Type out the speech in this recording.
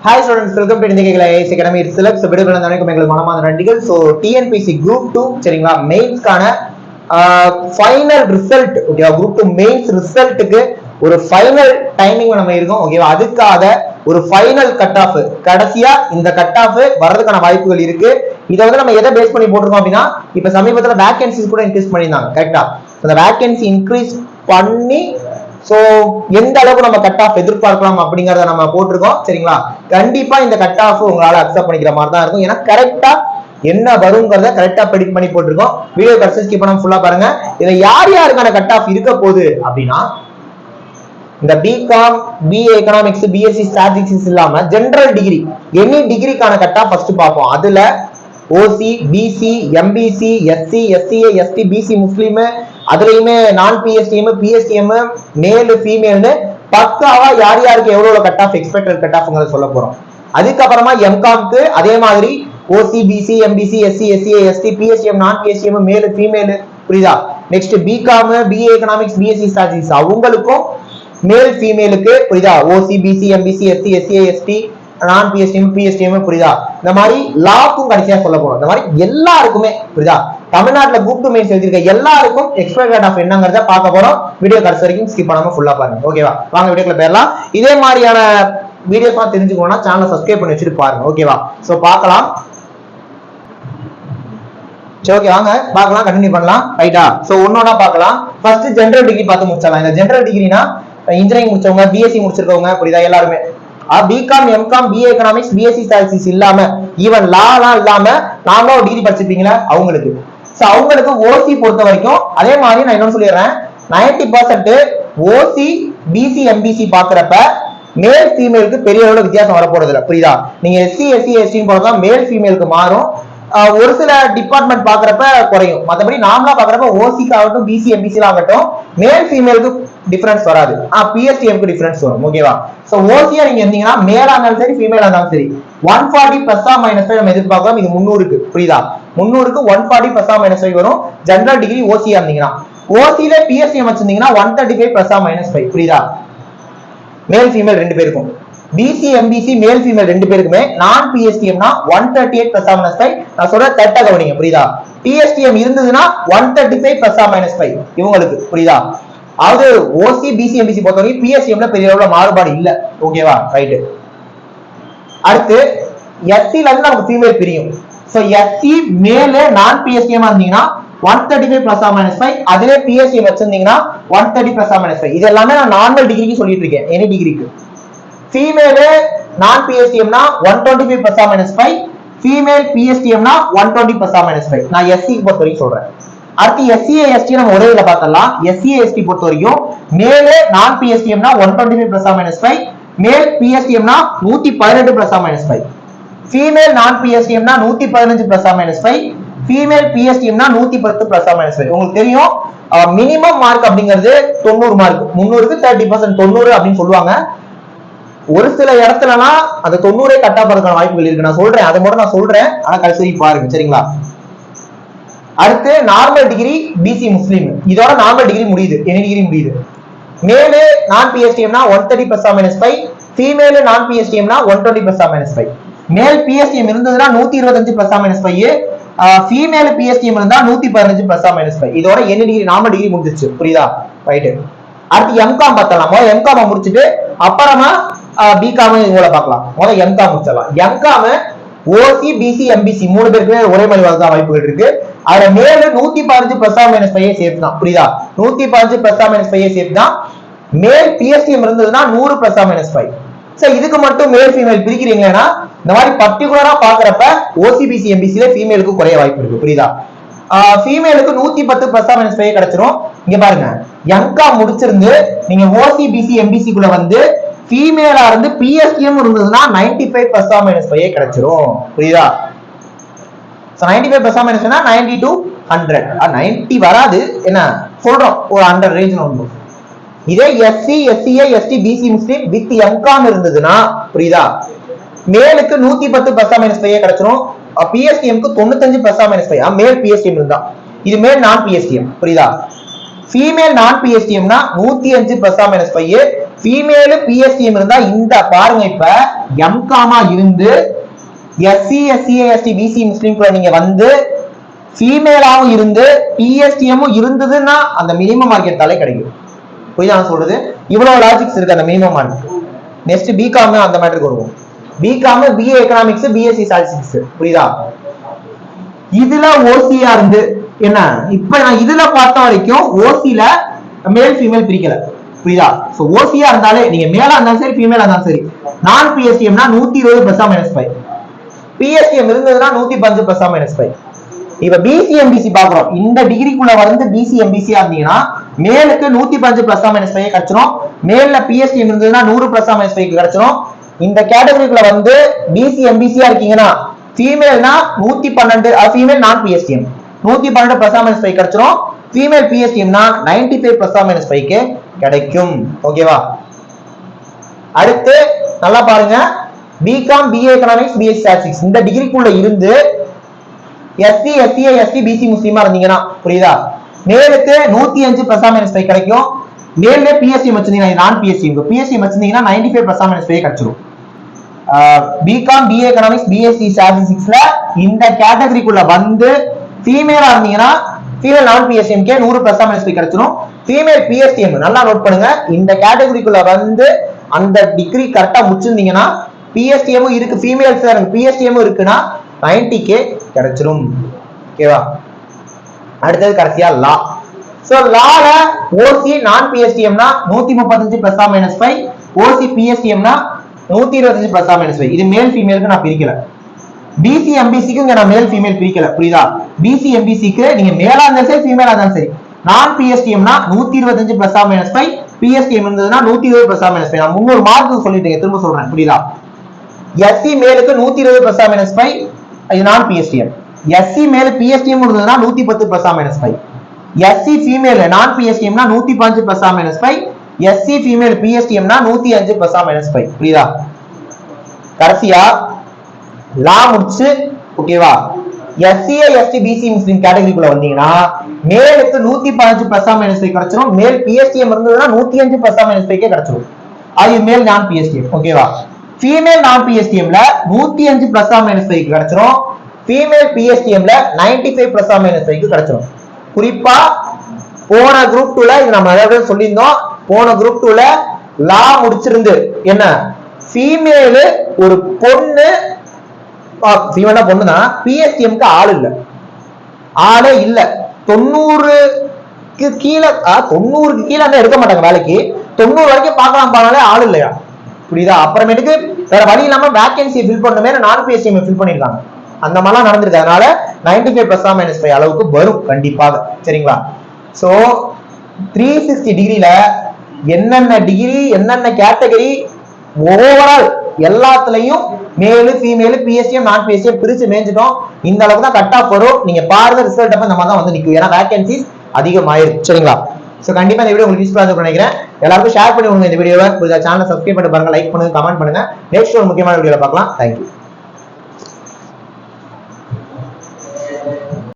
Hi students, welcome to Indian IAS Academy. It's Celebs. Video பார்த்து உங்களுக்கு மனமார்ந்த நன்றிகள். So TNPSC Group 2 சரிங்களா மெயின்ஸ்கான ஃபைனல் ரிசல்ட் ஓகேவா Group 2 மெயின்ஸ் ரிசல்ட்டுக்கு ஒரு ஃபைனல் டைமிங் நம்ம இருக்கோம் ஓகேவா அதுக்காக ஒரு ஃபைனல் கட் ஆஃப் கடைசியா இந்த கட் ஆஃப் வரதுக்கான வாய்ப்புகள் இருக்கு. இதை வந்து நம்ம எதை பேஸ் பண்ணி போட்டிருக்கோம் அப்படின்னா இப்ப சமீபத்துல வேகன்சிஸ் கூட இன்க்ரீஸ் பண்ணியிருந்தாங்க கரெக்டா. அந்த வேகன்சி இன்க்ரீஸ் பண்ணி சோ எந்த அளவுக்கு நம்ம கட் ஆஃப் எதிர்பார்க்கலாம் அப்படிங்கறத நம்ம போட்டிருக்கோம் சரிங்களா. கண்டிப்பா இந்த கட் ஆஃப் உங்களால அக்செப்ட் பண்ணிக்கிற மாதிரி தான் இருக்கும். ஏன்னா கரெக்டா என்ன வருங்கிறத கரெக்டா ப்ரெடிக்ட் பண்ணி போட்டிருக்கோம். வீடியோ கடைசி ஸ்கிப் பண்ணாம ஃபுல்லா பாருங்க. இதுல யார் யாருக்கான கட் ஆஃப் இருக்க போகுது அப்படின்னா இந்த BCom, BA economics, BSc statistics இல்லாம ஜெனரல் டிகிரி எனி டிகிரிக்கான கட் ஆஃப் ஃபர்ஸ்ட் பார்ப்போம். அதுல OC, BC, MBC, SC, SCA, ST, BC முஸ்லீம், அதுலயுமே நான் பிஎஸ்டிஎம், பிஎஸ்டிஎம், மேல் ஃபீமேல்னு பக்காவா யார் யாருக்கு எவ்வளவு கட் ஆஃப் எக்ஸ்பெக்டட் கட் ஆஃப்ங்கிறத சொல்ல போறோம். அதுக்கப்புறமா எம்காம்க்கு அதே மாதிரி OC, BC, MBC, SC, SCA, ST, PSTM, non PSTM, male female புரியுதா. Next BCom, BA economics, BSc statistics அவங்களுக்கும் மேல் ஃபீமேலுக்கு புரியுதா. OC, BC, MBC, SC, SCA, ST, non PSTM, PSTM புரியுதா. இந்த மாதிரி லாக்கும் கடைசியா சொல்ல போறோம். இந்த மாதிரி எல்லாருக்குமே புரியுதா தமிழ்நாட்டுல குரூப் 2 மெயின்ஸ் எழுதிருக்க எல்லாருக்கும் எக்ஸ்பெக்ட் கட் ஆஃப் என்னங்கறத பார்க்க போறோம். வீடியோ கடைசி வரைக்கும் ஸ்கிப் பண்ணாம ஃபுல்லா பாருங்க ஓகேவா. வாங்க வீடியோக்குள்ள போயிடலாம். இதே மாதிரியான வீடியோஸ் தெரிஞ்சுக்கணும்னா சேனலை சப்ஸ்கிரைப் பண்ணி வச்சுட்டு பாருங்க ஓகேவா. சோ பார்க்கலாம். சரி ஓகே வாங்க பார்க்கலாம், கண்டினியூ பண்ணலாம் ரைட்டா. சோ ஒன்னொன்னா பார்க்கலாம். ஃபர்ஸ்ட் ஜெனரல் டிகிரி பார்த்து முடிச்சிடலாம். இந்த ஜெனரல் டிகிரினா இன்ஜினியரிங் முடிச்சவங்க, பிஎஸ்சி முடிச்சிருக்கவங்க புரியுதா எல்லாருமே. BCom, MCom, BA economics, BSc statistics இல்லாம ஈவன் லாலாம் இல்லாம நாம ஒரு டிகிரி படிச்சிருப்பீங்களா அவங்களுக்கு. சோ அவங்களுக்கு ஓசி பொறுத்த வரைக்கும் அதே மாதிரி நான் இன்னொன்னு சொல்லிடுறேன். 90% ஓசி, பிசி, எம்பிசி பாக்குறப்ப மேல் ஃபீமேலுக்கு பெரிய அளவுல வித்தியாசம் வரப்போறது இல்லை புரியுதா. நீங்க எஸ்சி, எஸ்சி, எஸ்டி போறதா மேல் ஃபீமேலுக்கு மாறும். ஒரு சில டிபார்ட்மெண்ட் பாக்குறப்ப குறையும். மற்றபடி நாமளா பாக்குறப்ப ஓசிக்கு ஆகட்டும், பிசி, எம்பிசி ஆகட்டும் மேல் ஃபீமேலுக்கு டிஃபரன்ஸ் வராது. பிஎஸ்டிஎம்க்கு டிஃபரன்ஸ் வரும் ஓகேவா. சோ ஓசியா நீங்க இருந்தீங்கன்னா மேலா இருந்தாலும் சரி ஃபீமேலா இருந்தாலும் சரி 140 பிளஸ் ஆர் மைனஸ் 5 நம்ம எதிர்பார்க்கலாம். இது 300க்கு புரியுதா. 300க்கு 140 பிளஸ் ஆர் மைனஸ் 5 வரும். ஜெனரல் டிகிரி ஓசியா இருந்தீங்கன்னா. ஓசியில பிஎஸ்டிஎம் வச்சிருந்தீங்கன்னா 135 பிளஸ் ஆர் மைனஸ் 5 புரியுதா. மேல் ஃபீமேல் ரெண்டு பேருக்கும். பிசி, எம்பிசி மேல் ஃபீமேல் ரெண்டு பேருக்குமே நான் பிஎஸ்டிஎம்னா 138 பிளஸ் ஆர் மைனஸ் 5 நான் சொல்ற கரெக்டா கவனிங்க புரியுதா. பிஎஸ்டிஎம் இருந்ததுன்னா 135 பிளஸ் ஆர் மைனஸ் 5 இவங்களுக்கு புரியுதா. அதாவது ஓசி, பிசி, எம்பிசி பொறுத்தவரைக்கும் பிஎஸ்டிஎம்ல பெரிய அளவுல மாறுபாடு இல்ல ஓகேவா ரைட். அடுத்து எஸ்சில இருந்து நமக்கு ஃபீமேல் பிரியும். சோ எஸ்சி மேல நான் பிஎஸ்டிஎம் இருந்தீங்கன்னா 135 பிளஸ் ஆர் மைனஸ் 5 அதுவே பிஎஸ்டிஎம் வச்சிருந்தீங்கன்னா 130 பிளஸ் ஆர் மைனஸ் 5 இது எல்லாமே நான் நார்மல் டிகிரிக்கு சொல்லிட்டு இருக்கேன் எனி டிகிரிக்கு. ஃபீமேல் நான் பிஎஸ்டிஎம்னா 125 பிளஸ் ஆர் மைனஸ் 5 ஃபீமேல் பிஎஸ்டிஎம்னா 120 plus or minus 5 non SC பொறுத்த வரைக்கும் சொல்றேன். அடுத்து எஸ்சிஏ, எஸ்டி நம்ம ஒரே இதில் பார்த்தலாம். எஸ்சிஏ, எஸ்டி பொறுத்த வரைக்கும் மேலே நான் பிஎஸ்டிஎம்னா 125 பிளஸ் ஆர் மைனஸ் 5 மேல் பிஎஸ்டிஎம்னா 118 plus or minus 5 female non பிஎஸ்டிஎம்னா 115 பிளஸ் ஆர் மைனஸ் 5 ஃபீமேல் பிஎஸ்டிஎம்னா 110 பிளஸ் ஆர் மைனஸ் 5. உங்களுக்கு தெரியும் மினிமம் மார்க் அப்படிங்கிறது 90 மார்க். 300க்கு 30% 90 அப்படின்னு சொல்லுவாங்க. ஒரு சில இடத்துலலாம் அந்த 90 கட் ஆஃப் ஆகிறதுக்கான வாய்ப்புகள் இருக்கு. நான் சொல்றேன் அதை மட்டும் நான் சொல்றேன். ஆனா கடைசி பாருங்க சரிங்களா. அடுத்து நார்மல் டிகிரி பிசி முஸ்லீம் இதோட நார்மல் டிகிரி முடியுது எனி டிகிரி முடியுது. மேலே நான் பிஎஸ்டிஎம்னா 130 plus or minus 5 female non பிஎஸ்டிஎம்னா 120 plus or minus 5 மேல் பிஎஸ்டிஎம் இருந்ததுன்னா 125 plus or minus 5 female PSTM இருந்தா 115 பிளஸ் ஆர் மைனஸ் 5 இதோட எனி டிகிரி நார்மல் டிகிரி முடிஞ்சிருச்சு புரியுதா ரைட். அடுத்து எம்காம் பார்த்தலாம். எம்காம் முடிச்சுட்டு அப்புறமா பிகாம் இவங்கள பார்க்கலாம். முதல்ல எம்காம் முடிச்சிடலாம். எம்காம் ஓசி, பிசி, எம்பிசி மூணு பேருக்குமே ஒரே மாதிரி வரதான் வாய்ப்புகள் இருக்கு. அதுல மேல 115 பிளஸ் ஆர் மைனஸ் 5 சேர்த்து தான் புரியுதா. 115 பிளஸ் ஆர் மைனஸ் 5 சேர்த்து தான் மேல் பிஎஸ்டிஎம் இருந்ததுன்னா 100 பிளஸ் ஆர் மைனஸ் 5. சோ இதுக்கு மட்டும் மேல் ஃபீமேல் பிரிக்கிறீங்கன்னா இந்த மாதிரி பர்டிகுலரா பாக்குறப்ப ஓசி, பிசி, எம்பிசில ஃபீமேலுக்கு குறைய வாய்ப்பு இருக்கு புரியுதா. ஃபீமேலுக்கு 110 பிளஸ் ஆர் மைனஸ் 5 கிடைச்சிரும். இங்க பாருங்க எம்காம் முடிச்சிருந்து நீங்க ஓசி, பிசி, எம்பிசி குள்ள வந்து ஃபீமேலா இருந்து பிஎஸ்டிஎம் இருந்ததுன்னா 95 பிளஸ் ஆர் மைனஸ் 5 கிடைச்சிரும் புரியுதா. So 95 plus or minus 90 to 100 90 வராது என்ன சொல்றோம் ஒரு 100 ரேஞ்ச்ல வந்துரும். இதே SC, SCA, ST, BC Muslim with MCom இருந்ததுன்னா புரியுதா மேலுக்கு 110 பிளஸ் ஆர் மைனஸ் 5 கிடைச்சிரும். பிஎஸ்டிஎம்க்கு 95 பிளஸ் ஆர் மைனஸ் 5 மேல் பிஎஸ்டிஎம் இருந்தா இது மேல் நான் பிஎஸ்டிஎம் புரியுதா. ஃபீமேல் நான் பிஎஸ்டிஎம்னா 105 plus or minus 5 female PSTM இருந்தா இந்த பாருங்க, இப்ப எம்காமா இருந்து SC SCA ST BC Muslim நீங்க வந்து ஃபீமேலாவும் இருந்து பிஎஸ்டிஎம்மும் இருந்ததுன்னா அந்த மினிமம் மார்க் எடுத்தாலே கிடைக்கும். புரியுதா நான் சொல்றது? இவ்வளவு லாஜிக்ஸ் இருக்கு அந்த மினிமம் மார்க். நெக்ஸ்ட் பிகாம் அந்த மேட்டருக்கு வருவோம். BCom BA economics BSc statistics. புரியுதா? இதுல ஓசியா இருந்து என்ன, இப்ப நான் இதுல பார்த்த வரைக்கும் ஓசில மேல் ஃபீமேல் பிரிக்கல. புரியுதா? சோ ஓசியா இருந்தாலே நீங்க மேலா இருந்தாலும் சரி ஃபீமேலா இருந்தாலும் சரி, நான் பிஎஸ்டிஎம்னா 120 +- 5, பிஎஸ்டிஎம் இருந்ததுன்னா 115 +- 5. இப்ப பிசிஎம்பிசி பாக்குறோம். இந்த டிகிரிக்குள்ள வந்து பிசிஎம்பிசி இருந்தீங்கன்னா மேலுக்கு 115 +- 5 கிடைச்சிரும். மேல்ல பிஎஸ்டிஎம் இருந்ததுன்னா 100 +- 5 கிடைச்சிரும். இந்த கேட்டகரிக்குள்ள வந்து பிசிஎம்பிசியா இருக்கீங்கன்னா ஃபீமேல்னா 112, ஃபீமேல் நான் பிஎஸ்டிஎம் 112 +- 5 கிடைச்சிரும். ஃபீமேல் பிஎஸ்டிஎம்னா 95 +- 5 கிடைக்கும். ஓகேவா? அடுத்து நல்லா பாருங்க, BCom BA economics BSc statistics இந்த டிகிரிக்குள்ள இருந்து எஸ்சி எஸ்சிஏ எஸ்டி பிசி முஸ்லீமா இருந்தீங்கன்னா, புரியுதா, மேலுக்கு 105 +- 5 கிடைக்கும். மேல்ல பிஎஸ்டி வச்சிருந்தீங்கன்னா நான் பிஎஸ்சி பிஎஸ்சி வச்சிருந்தீங்கன்னா 95 +- 5 கிடைச்சிரும். பிகாம் பிஏ எக்கனாமிக்ஸ் பிஎஸ்சி ஸ்டாட்டிஸ்டிக்ஸ்ல இந்த கேட்டகரிக்குள்ள வந்து ஃபீமேலா இருந்தீங்கன்னா ஃபீமேல் நான் பிஎஸ்டிஎம்கே 100 +- 5 கிடைச்சிரும். ஃபீமேல் பிஎஸ்டிஎம் நல்லா நோட் பண்ணுங்க, இந்த கேட்டகரிக்குள்ள வந்து அந்த டிகிரி கரெக்டா முடிச்சிருந்தீங்கன்னா பிஎஸ்டிஎம் இருக்கு, ஃபீமேல்ஸ் பிஎஸ்டிஎம் இருக்குன்னா 90K கிடைச்சிரும். ஓகேவா? அடுத்தது கடைசியா லா. சோ லால ஓசி நான் பிஎஸ்டிஎம்னா 135 +- 5, ஓசி பிஎஸ்டிஎம்னா 125 +- 5. இது மேல் ஃபீமேலுக்கு நான் பிரிக்கல. பிசி எம்பிசிக்கு நான் மேல் ஃபீமேல் பிரிக்கல. புரியுதா? பிசி எம்பிசிக்கு நீங்க மேலா இருந்தாலும் சரி ஃபீமேலா இருந்தாலும் சரி, நான் பிஎஸ்டிஎம்னா 125 +- 5, பிஎஸ்டிஎம் இருந்ததுன்னா 120 +- 5. நான் 300 மார்க் சொல்லிட்டேன், திரும்ப சொல்றேன். புரியுதா? எஸ்சி மேலுக்கு 120 +- 5, இது நான் பிஎஸ்டிஎம். எஸ்சி மேல பிஎஸ்டிஎம் இருந்ததுன்னா 110 +- 5. எஸ்சி ஃபீமேல் நான் பிஎஸ்டிஎம்னா 115 +- 5, எஸ்சி ஃபீமேல் பிஎஸ்டிஎம்னா 105 +- 5. புரியுதா? கடைசியா லா முடிச்சு, ஓகேவா, எஸ்சிஏ எஸ்டி பிசி முஸ்லீம் கேட்டகரிக்குள்ள வந்தீங்கன்னா மேலுக்கு 115 +- 5 கிடைச்சிரும். மேல் பிஎஸ்டிஎம் இருந்ததுன்னா 105 +- 5 கிடைச்சிரும். அது மேல் நான் பிஎஸ்டிஎம். ஓகேவா? ஃபீமேல் நான் பிஎஸ்டிஎம்ல 105 +- 5 கிடைச்சிரும். ஃபீமேல் பிஎஸ்டிஎம்ல 95 +- 5 கிடைச்சிரும். குறிப்பா போன குரூப் 2ல இது நம்ம அதாவது சொல்லியிருந்தோம். போன குரூப் 2ல லா முடிச்சிருந்து என்ன, ஃபீமேல் ஒரு பொண்ணு, ஃபீமேலா பொண்ணுனா பிஎஸ்டிஎம்க்கு ஆள் இல்ல, ஆளே இல்ல. 90க்கு கீழே 90க்கு கீழே எடுக்க மாட்டாங்க வேலைக்கு. 90 வரைக்கும் பார்க்கலாம் பாருங்களே, ஆள் இல்லையா? புரியுதா? அப்புறமேட்டுக்கு வேற வழி இல்லாம வேகன்சி ஃபில் பண்ணுமே நான் பிஎஸ்டிஎம் ஃபில் பண்ணிருக்காங்க. அந்த மாதிரிலாம் நடந்திருக்கு. அதனால 95 +- 5 அளவுக்கு வரும் கண்டிப்பாக. சரிங்களா? சோ 360 டிகிரில என்னென்ன டிகிரி என்னென்ன கேட்டகரி ஓவரால் எல்லாத்துலயும் மேலு ஃபீமேல் பிஎஸ்டிஎம் நான் பிஎஸ்டிஎம் பிரிச்சு மேய்ஞ்சிட்டோம். இந்த அளவுக்கு தான் கட் ஆஃப் வரும். நீங்க பாருங்க ரிசல்ட் அப்ப இந்த மாதிரி தான் வந்து நிக்கும். ஏன்னா வேகன்சிஸ் அதிகமாயிருக்கு. சரிங்களா? சோ கண்டிப்பா இந்த வீடியோ உங்களுக்கு யூஸ்ஃபுல்லா இருக்கும் நினைக்கிறேன். எல்லாருக்கும் ஷேர் பண்ணி விடுங்க இந்த வீடியோவை. புரியுதா? சேனலை சப்ஸ்கிரைப் பண்ணி பாருங்க, லைக் பண்ணுங்க, கமெண்ட் பண்ணுங்க. நெக்ஸ்ட் ஒரு முக்கியமான வீடியோல பார்க்கலாம். தேங்க்யூ.